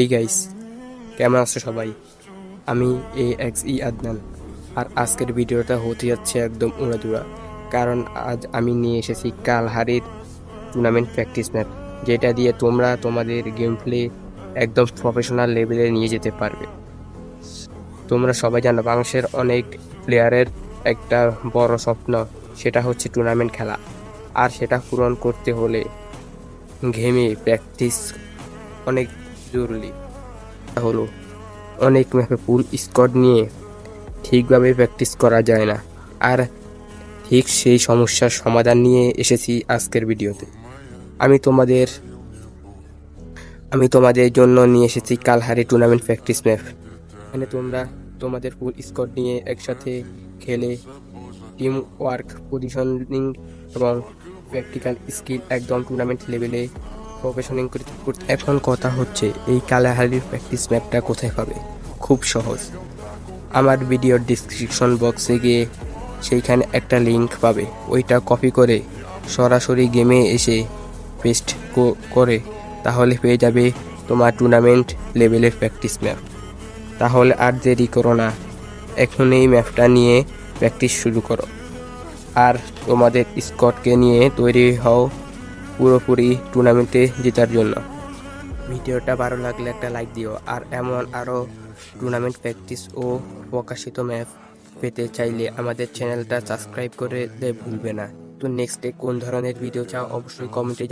এই গাইস, কেমন আছো সবাই? আমি আদনান। আর আজকের ভিডিওটা হতে যাচ্ছে একদম উড়াধুরা, কারণ আজ আমি নিয়ে এসেছি কালহারির টুর্নামেন্ট প্র্যাকটিস ম্যাপ, যেটা দিয়ে তোমরা তোমাদের গেম প্লে একদম প্রফেশনাল লেভেলে নিয়ে যেতে পারবে। তোমরা সবাই জানো বাংলাদেশের অনেক প্লেয়ারের একটা বড় স্বপ্ন, সেটা হচ্ছে টুর্নামেন্ট খেলা। আর সেটা পূরণ করতে হলে গেমে প্র্যাকটিস অনেক জরুরি। হলো অনেক ম্যাপে ফুল স্কোয়াড নিয়ে ঠিকভাবে প্র্যাকটিস করা যায় না। আর ঠিক সেই সমস্যার সমাধান নিয়ে এসেছি আজকের ভিডিওতে। আমি তোমাদের আমি তোমাদের জন্য নিয়ে এসেছি কালহারি টুর্নামেন্ট প্র্যাকটিস ম্যাপ। এখানে তোমরা তোমাদের ফুল স্কোয়াড নিয়ে একসাথে খেলে টিম ওয়ার্ক, পজিশনিং এবং প্র্যাকটিক্যাল স্কিল একদম টুর্নামেন্ট লেভেলে প্রফেশনিং করতে। এখন কথা হচ্ছে, এই কালাহারির প্র্যাকটিস ম্যাপটা কোথায় পাবে? খুব সহজ। আমার ভিডিওর ডিসক্রিপশন বক্সে গিয়ে সেইখানে একটা লিংক পাবে, ওইটা কপি করে সরাসরি গেমে এসে পেস্ট করে তাহলে পেয়ে যাবে তোমার টুর্নামেন্ট লেভেলের প্র্যাকটিস ম্যাপ। তাহলে আর দেরি করো না, এখন এই ম্যাপটা নিয়ে প্র্যাকটিস শুরু করো আর তোমাদের স্কোয়াডকে নিয়ে তৈরি হও পুরোপুরি টুর্নামেন্টে জেতার জন্য। ভিডিওটা ভালো লাগলে একটা লাইক দিও, আর এমন আরও টুর্নামেন্ট প্র্যাকটিস ও প্রকাশিত ম্যাপ পেতে চাইলে আমাদের চ্যানেলটা সাবস্ক্রাইব করে দিতে ভুলবে না। তো নেক্সটে কোন ধরনের ভিডিও চাও অবশ্যই কমেন্টে